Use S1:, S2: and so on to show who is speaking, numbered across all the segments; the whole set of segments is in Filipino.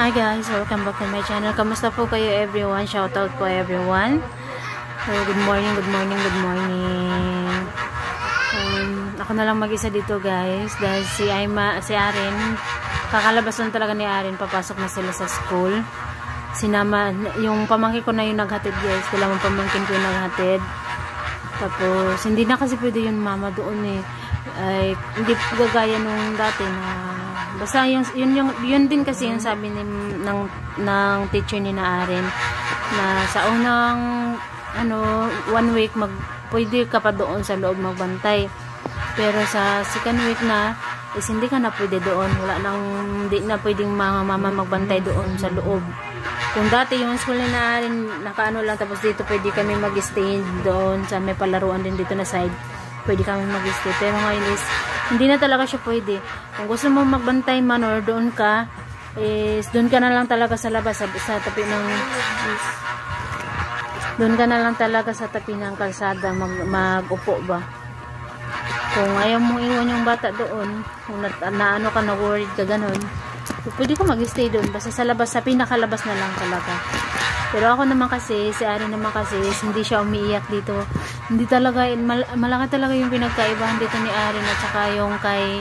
S1: Hi guys, welcome back to my channel. Kamusta po kayo everyone? Shoutout po everyone. So, good morning. Ako na lang mag-isa dito guys. Dahil si Aren, kakalabas lang talaga ni Aren, papasok na sila sa school. Sinama, yung pamangkin ko na yung naghatid guys. Dalawang pamangkin ko yung naghatid. Tapos, hindi na kasi pwede yung mama doon eh. Ay, hindi gagaya nung dati na basta yun din kasi yung sabi ng teacher ni na Aren na sa unang 1 week pwede ka pa doon sa loob magbantay, pero sa second week na is hindi ka na pwede doon, hindi na pwedeng mga mama magbantay doon sa loob. Kung dati yung school ni na Aren nakaano lang, tapos dito pwede kami mag-stay doon sa may palaruan din dito na side, pwede kami mag-stay, pero ngayon is hindi na talaga siya pwede. Kung gusto mo magbantay man or doon ka, is doon ka na lang talaga sa labas, sa tabi ng doon ka na lang talaga sa tabi ng kalsada mag-upo ba. Kung ayaw mong iwan yung bata doon, kung naano ka, na-worried ka ganun, pwede ka mag-stay doon, basta sa labas, sa pinakalabas na lang talaga. Pero ako naman kasi, si Ari naman kasi, hindi siya umiiyak dito. Hindi talaga, malaki talaga yung pinagkaibahan dito ni Ari at saka yung kay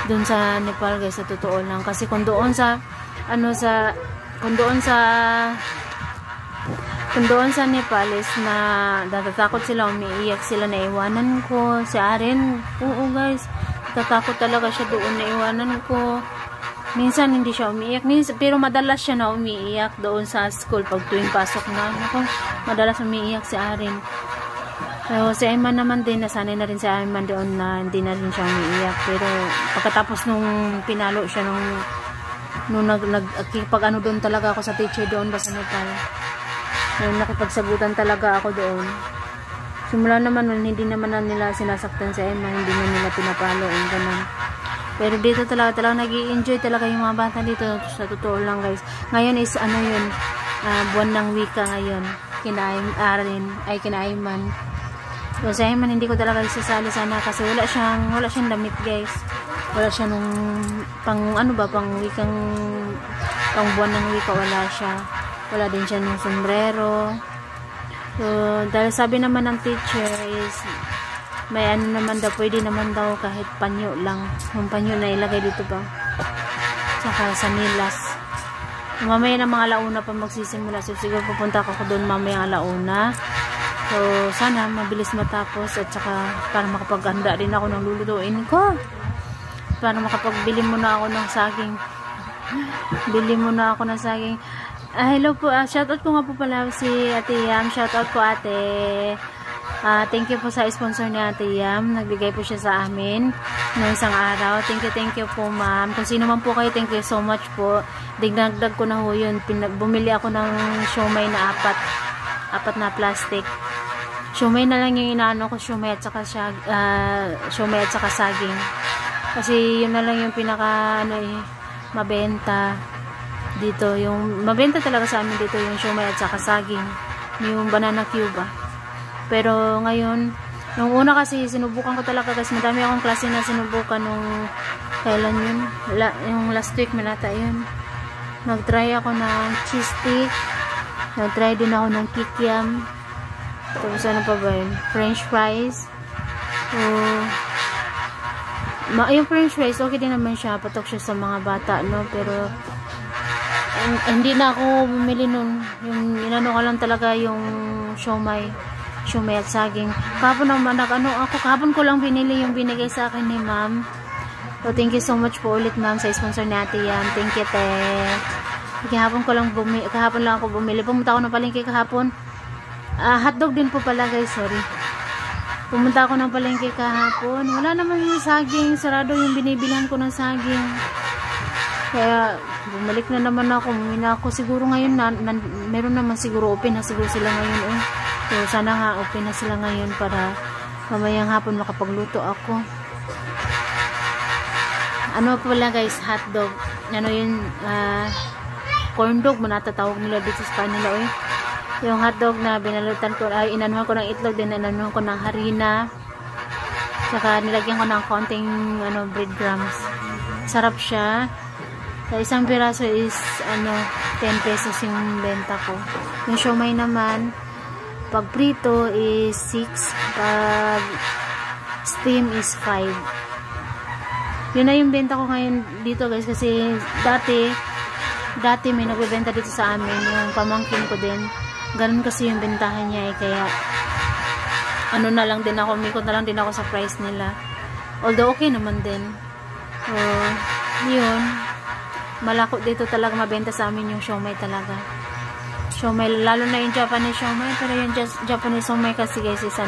S1: doon sa Nepal guys, sa totoo lang. Kasi kung doon sa Nepal is na natatakot sila, umiiyak sila na iwanan ko. Si Aren, oo guys, natatakot talaga siya doon na iwanan ko. Minsan hindi siya umiiyak, pero madalas siya na umiiyak doon sa school pag tuwing pasok na. Ako, madalas umiiyak si Aren. So, si Ayman naman din, nasanay na rin si Ayman doon na hindi na rin siya umiiyak. Pero pagkatapos nung pinalo siya nung pag doon talaga ako sa teacher doon ba sa Nepal. Nung nakipagsagutan talaga ako doon. Simula naman nun, hindi naman na nila sinasaktan si Ayman, hindi na nila pinapalo yung ganun. Pero dito talaga nag-i-enjoy talaga yung mga bata dito, sa totoo lang guys. Ngayon is buwan ng wika ngayon. Kina Ayman. So sa Ayman hindi ko talaga isasali sana kasi wala siyang damit guys. Wala siya nung pang buwan ng wika, wala siya. Wala din siya ng sombrero. So dahil sabi naman ng teacher is may naman daw, pwede naman daw kahit panyo lang. Yung panyo na ilagay dito ba? Saka sa nilas. Mamaya na mga alauna pa magsisimula. So siguro pupunta ako doon mamaya alauna. So sana mabilis matapos at saka para makapaghanda rin ako ng lulutuin ko. Para makapagbili muna ako ng saging. Bili muna ako ng saging. Hello po. Shoutout ko nga po pala si Ate Yam. Shoutout po ate. Thank you po sa sponsor ni Ate Yam. Nagbigay po siya sa amin noong isang araw. Thank you po ma'am. Kung sino man po kayo, thank you so much po. Dinagdag ko na ho yun. Bumili ako ng siomay na apat na plastic. Siomay na lang yung inaano ko, siomay at saka saging. Kasi yun na lang yung pinaka mabenta dito. Yung mabenta talaga sa amin dito yung siomay at saka saging. Yung banana cube Pero ngayon, nung una kasi sinubukan ko talaga kasi madami akong klase na sinubukan nung kailan yun? Yung last week malata yun. Nag-try ako ng cheese stick. Nag-try din ako ng kikiam. Tapos ano pa ba yun? French fries. Yung french fries, okay din naman siya. Patok siya sa mga bata, no? Pero hindi na ako bumili nun. Yung inano ko lang talaga yung siomay at saging. Kahapon naman kahapon ko lang binili yung binigay sa akin ni ma'am. So thank you so much po ulit ma'am sa sponsor ni Ate Yam. Thank you te. Kahapon lang ako bumili. Pumunta ako ng palengke kahapon. Hotdog din po pala guys, sorry. Pumunta ako ng palengke kahapon. Wala naman yung saging. Sarado yung binibilhan ko ng saging. Kaya bumalik na naman ako. Bumili ako siguro ngayon meron naman siguro open na siguro sila ngayon So sana nga open na sila ngayon para mamayang hapon makapagluto ako. Ano pala guys, hotdog. Ano yun, corn dog, manatatawag nila dito sa kanila Yung hotdog na binalutan ko, inanuhan ko ng itlog, din inanuhan ko ng harina. Saka nilagyan ko ng konting breadcrumbs. Sarap siya. Sa isang piraso is 10 pesos yung benta ko. Yung siomai naman, pag prito is 6, pag steam is 5. Yun na yung benta ko ngayon dito guys, kasi dati may nagbebenta dito sa amin, yung pamangkin ko din. Ganun kasi yung bentahan niya kaya na lang din ako, umikot na lang din ako sa price nila. Although okay naman din. So, yun. Malako dito talaga mabenta sa amin yung siomai talaga. Siomai, lalo na yung Japanese siomai. Pero yung Japanese siomai kasi guys is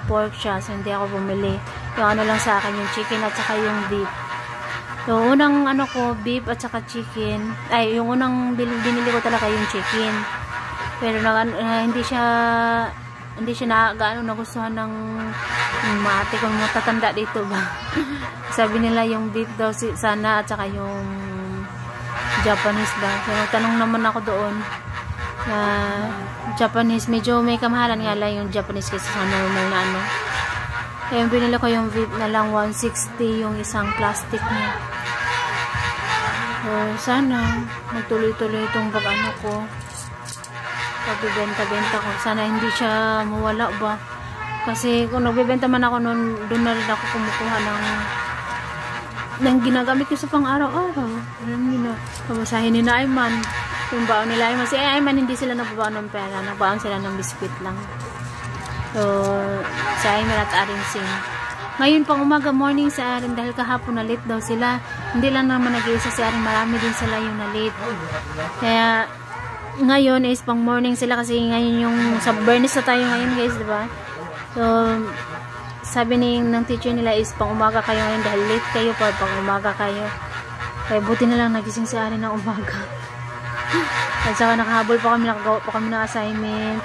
S1: pork siya. So, hindi ako bumili. Yung lang sa akin, yung chicken at saka yung beef. So, unang ko, beef at saka chicken. Ay, yung unang binili ko talaga yung chicken. Pero hindi siya na gaano nagustuhan ng mate kung matatanda dito ba. Sabi nila yung beef daw sana at saka yung Japanese ba. So tanong naman ako doon na Japanese, medyo may kamahalan nga lang yung Japanese kasi sa normal na Kaya binili ko yung beef na lang 160 yung isang plastic niya. So sana magtuloy-tuloy itong ko pagbibenta-benta ko. Sana hindi siya mawala ba. Kasi kung nagbibenta man ako noon, doon na rin ako kumukuha ng ginagamit ko sa pang-araw-araw. Alam niyo na, pamasahin ni na Ayman. Yung baon nila Ayman. Si Ayman hindi sila nagbabaon ng pera. Nagbaon sila ng biskwit lang. So, sa Ayman at Arin Singh. Ngayon pang umaga, morning sa Arin, dahil kahapon na late daw sila. Hindi lang naman nag-iisa si Arin. Marami din sila yung na late. Kaya, ngayon is pang morning sila kasi ngayon yung sa Bernice na tayo ngayon guys, diba? So sabi ng teacher nila is pang umaga kayo ngayon dahil late kayo pang umaga kayo. Kaya buti na lang nagising si Arin ng umaga. At saka nakahabol pa kami, nakagawa pa kami ng assignment.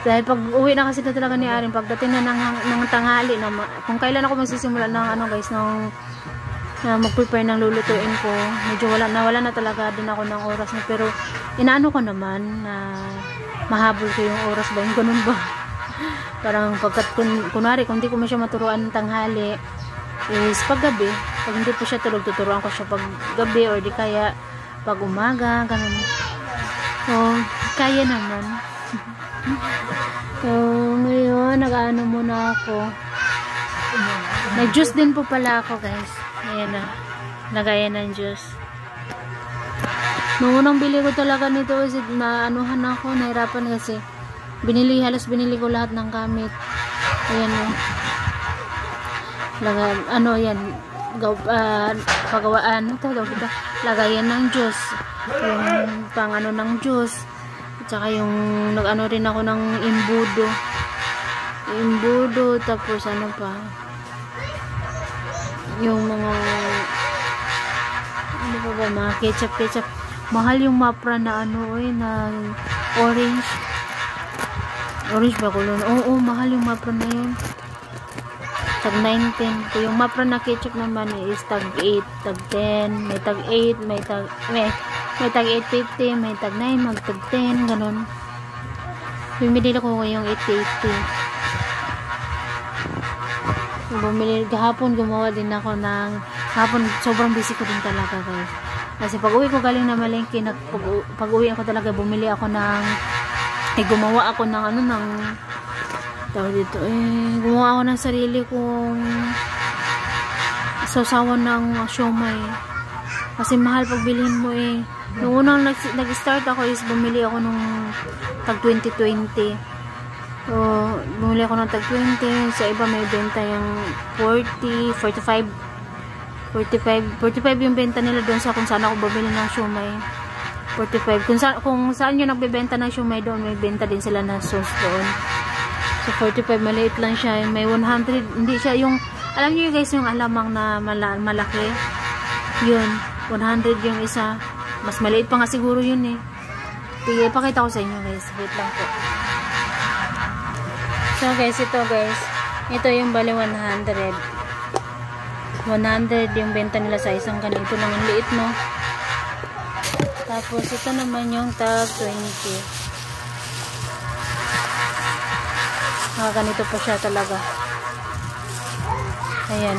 S1: Dahil pag uwi na kasi na talaga ni Arin, pagdating na ng tanghali kung kailan ako magsisimula ng guys, na mag-prepare ng lulutuin ko, medyo wala na talaga din ako ng oras na, pero inaano ko naman na mahabol ko yung oras ba, yung ganun ba. Parang pagkat kunwari kung hindi ko siya maturuan ng tanghali is paggabi, pag hindi po siya tulog, tuturuan ko siya pag gabi or di kaya pag umaga, ganun. So kaya naman. So ngayon nag-ano muna ako, nag-juice din po pala ako guys. Ayan na, lagayan ng juice. Noong unang bili ko talaga nito kasi naanuhan ako, nahirapan kasi halos binili ko lahat ng gamit. Ayan o, yan pagawaan lagayan ng juice, yung pang ng juice, at saka yung nag-ano rin ako ng imbudo, tapos pa yung mga mga ketchup. Mahal yung mapra na na orange ba kulon. Oo, mahal yung mapra na yun, tag 19. Yung mapra na ketchup naman is tag 8, tag 10, may tag 8, may tag 8.50, may tag 9, mag tag 10, ganun. Bumili ko yung 8.80. Bumili kahapon, gumawa din ako kahapon sobrang busy ko din talaga guys. Kasi pag uwi ko galing na malengke, pag uwi ako talaga bumili ako gumawa ako ng gumawa ako ng sarili kong sausawan ng siomai. Kasi mahal pag bilhin mo Noong unang nag-start ako is bumili ako nung tag 2020. So, bumili ako ng tag 20. Sa iba may benta yung 40, 45 yung benta nila doon sa kung saan ako bumili ng siomai. 45. Kung saan yung nagbebenta ng siomai doon, may benta din sila na sauce doon. So, 45, maliit lang siya. May 100, hindi siya yung, alam niyo guys, yung alamang na malaki. Yun, 100 yung isa. Mas maliit pa nga siguro yun Sige, ipakita ko sa inyo guys. Wait lang po. So guys, ito yung bali 100 yung benta nila sa isang ganito lang, ang liit no. Tapos ito naman yung tag 20. Ganito po siya talaga. Ayan.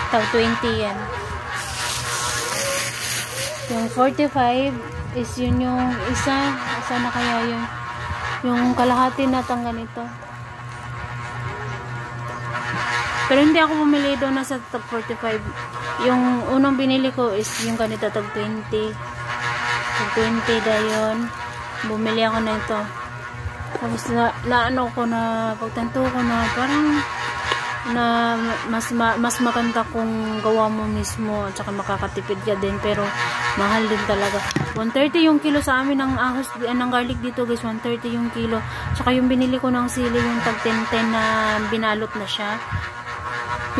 S1: Tag 20 yan. Yung 45 is yun yung isa. Isa na kaya yun. Yung kalahati na tang ganito. Pero hindi ako bumili doon na sa tag 45. Yung unang binili ko is yung ganito tag 20. Tag 20 dayon. Bumili ako na ito. Tapos na ano ko na pagtanto ko na parang na mas maganda kung gawa mo mismo at saka makakatipid ka din, pero mahal din talaga. 130 yung kilo sa amin ng ahos ng garlic dito guys, 130 yung kilo. Tsaka yung binili ko ng sili yung tag 10 na binalot na siya,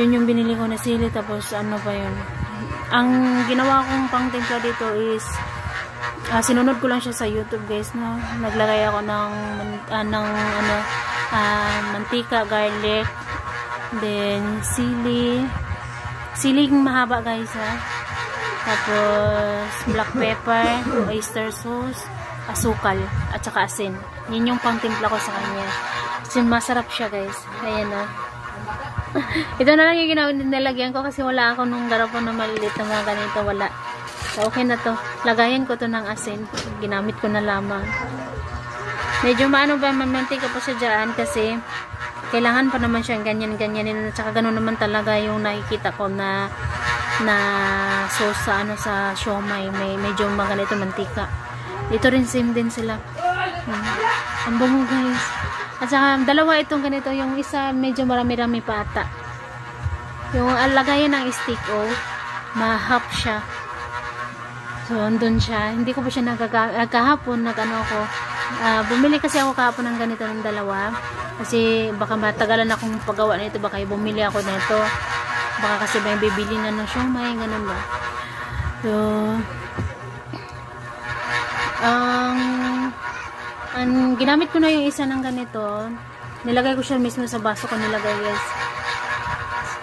S1: yun yung binili ko na sili. Tapos ano pa yun, ang ginawa kong pang timpla dito is sinunod ko lang siya sa YouTube guys, no? Naglagay ako ng mantika, garlic, then siling mahaba guys ha. Tapos black pepper, oyster sauce, asukal, at saka asin. Yun yung pang timpla ko sa kanya. Kasi masarap siya guys. Ayan o. Ito na lang yung nilagyan ko kasi wala ako nung garapon na maliliit na mga ganito. Wala. So, okay na to. Lagayan ko to ng asin. Ginamit ko na lamang. Medyo maano ba, mamantika pa siya dyan kasi kailangan pa naman siya ganyan-ganyanin. At saka ganun naman talaga yung nakikita ko na sauce sa ano sa siomai. Medyo maganito mantika. Ito rin same din sila. Ang bango guys. At saka dalawa itong ganito. Yung isa medyo marami-rami pa ata. Yung lagayan ng stick mahap siya. So, andun siya. Hindi ko pa siya kahapon nag-ano ako. Bumili kasi ako kahapon ng ganito ng dalawa. Kasi baka matagalan akong paggawa nito. Baka bumili ako nito. Baka kasi may bibili na ng siomai. Ganun ba. So, ginamit ko na yung isa ng ganito. Nilagay ko siya mismo sa baso ko nilagay guys.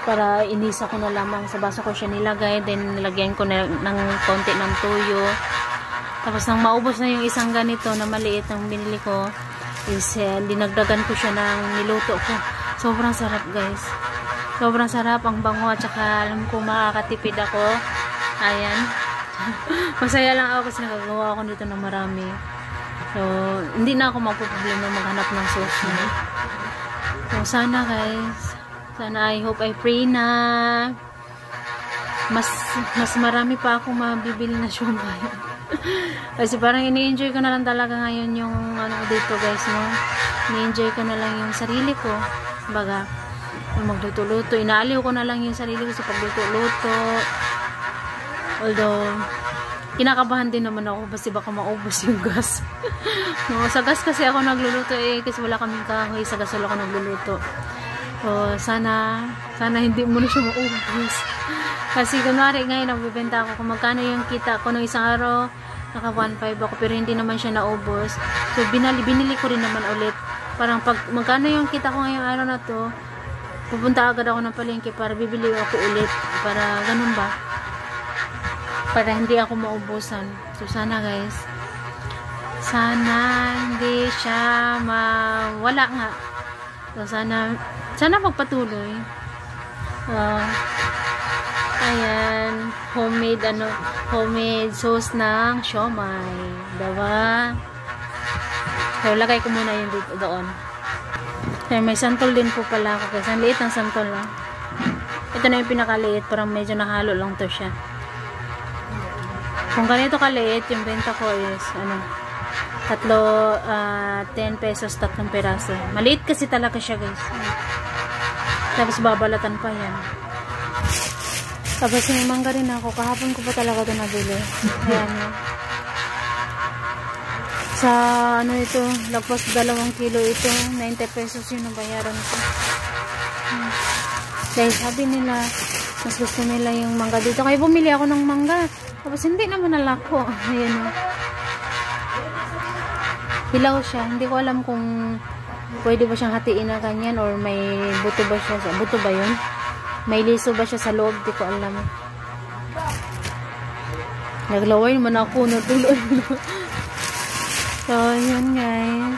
S1: Para inisa ko na lamang sa baso ko siya nilagay, then nilagyan ko na ng konti ng tuyo. Tapos nang maubos na yung isang ganito na maliit ang binili ko is dinagdagan ko siya ng niluto ko. Sobrang sarap guys, sobrang sarap, ang bango, at saka alam ko makakatipid ako. Ayan. Masaya lang ako kasi nagagawa ako dito ng marami. So hindi na ako magpo-problema maghanap ng sauce na. So sana guys, sana, I hope, I pray na mas marami pa akong mabibili na siomai. Kasi parang ini-enjoy ko na lang talaga ngayon yung ano dito guys, no? Ini-enjoy ko na lang yung sarili ko. Baga, magluto-luto. Inaaliw ko na lang yung sarili ko sa pagluto-luto. Although, kinakabahan din naman ako kasi baka maubos yung gas. No, sa gas kasi ako nagluluto kasi wala kaming kahoy. Sa gas wala ako nagluluto. So, sana hindi mo na siya maubos. Kasi kunwari ngayon nagbibenta ako kung magkano yung kita ko ng isang araw, naka 1.5 ako, pero hindi naman siya naubos. So binili ko rin naman ulit. Parang pag magkano yung kita ko ngayong araw na to, pupunta agad ako ng palengke para bibili ako ulit. Para ganun ba? Para hindi ako maubusan. So sana guys, sana hindi siya mawala nga. So sana magpatuloy. Ayan, homemade sauce ng siomai, diba? So lagay ko muna yun dito doon. So, may santol din po pala ako kasi ang liit ng santol lang. Ito na yung pinakaliit, parang medyo nahalo lang to siya. Kung ganito kaliit, yung benta ko is tatlo, 10 pesos, 3 peraso. Maliit kasi talaga siya guys. Tapos babalatan pa yan. Tapos yung mangga rin ako, kahapon ko pa talaga ito nabili. Ayan. Sa ito, lagpas 2 kilo ito, 90 pesos yun ang bayaran ko. Dahil sabi nila, mas gusto nila yung mangga dito. Kaya bumili ako ng mangga. Tapos hindi naman nalako. Ayan o. Hilaw siya. Hindi ko alam kung pwede ba siyang hatiin na ganyan or may buto ba siya. Buto ba yun? May liso ba siya sa loob? Di ko alam. Naglaway naman ako. Natuloy. So, yun guys.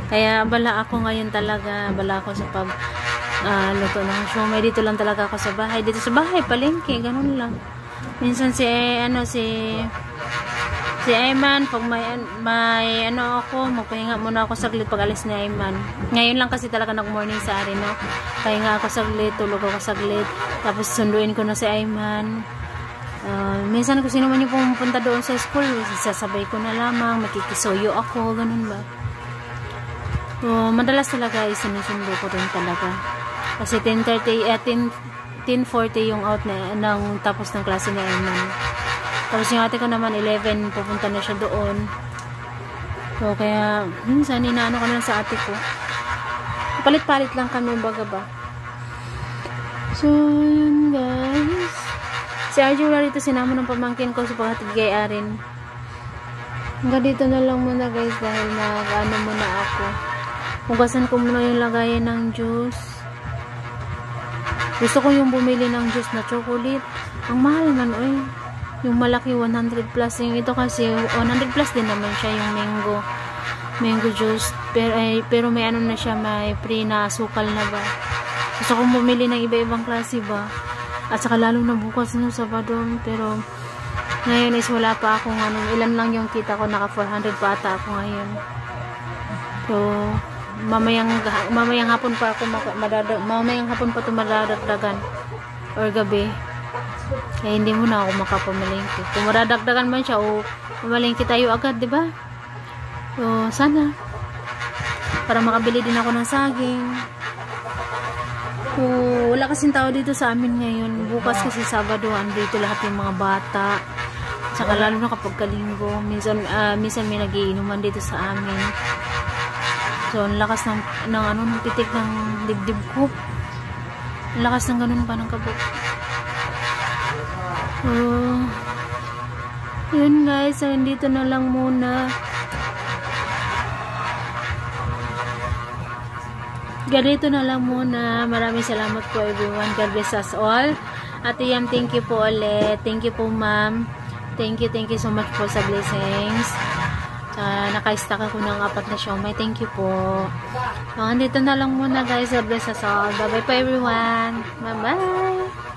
S1: Kaya abala ako ngayon talaga. Abala ako sa luto ng siomai. Dito lang talaga ako sa bahay. Dito sa bahay, palengke. Ganun lang. Minsan si Ayman, pag may ano ako, magpahinga muna ako saglit pag alis ni Ayman. Ngayon lang kasi talaga nag-morning sa akin, no? Pahinga ako saglit, tulog ako saglit, tapos sunduin ko na si Ayman. Minsan kung sino man yung pumunta doon sa school, sasabay ko na lamang, makikisuyo ako, ganun ba? Madalas talaga isinusundo ko rin talaga. Kasi 10:40 yung out ng tapos ng klase ni Ayman. Tapos yung ate ko naman 11 pupunta na siya doon. So kaya minsan inaano ko na sa ate ko. Palit-palit lang kami baga ba. So yun guys. Si Arjo wala dito, sinama ng pamangkin ko sa paghatid kay Arin. Hanggang dito na lang muna guys dahil mag-ano muna ako. Hugasan ko muna yung lagayan ng juice. Gusto ko yung bumili ng juice na chocolate. Ang mahal man oy. Yung malaki 100 plus. Yung ito kasi 100 plus din naman siya yung mango juice. Pero may ano na siya, may pre na asukal na ba. Gusto kong bumili ng iba-ibang klase ba. At saka lalo na bukas no Sabado. Pero ngayon is wala pa akong ano. Ilan lang yung kita ko, naka 400 pa ata ako ngayon. So mamayang hapon pa ako mamayang hapon pa ito madadagdagan or gabi. Kaya hindi muna ako makapamalingki. Kung madadagdagan man siya o mamalingki tayo agad, diba? So sana para makabili din ako ng saging. So wala kasing tao dito sa amin ngayon. Bukas kasi Sabado, andito lahat yung mga bata. Saka lalo na kapag kalinggo, minsan may nagiinuman dito sa amin. So, ang lakas ng titik ng dibdib ko. Ang lakas ng ganun pa ng kabuk. So, yun guys. So, dito na lang muna. Ganito na lang muna. Maraming salamat po everyone. God bless us all. Ate Yam, thank you po ulit. Thank you po ma'am. Thank you so much po sa blessings. Naka-stack ako ng 4 na siomai. Thank you po. So, andito na lang muna guys. God bless us all. Bye bye po everyone. Bye bye.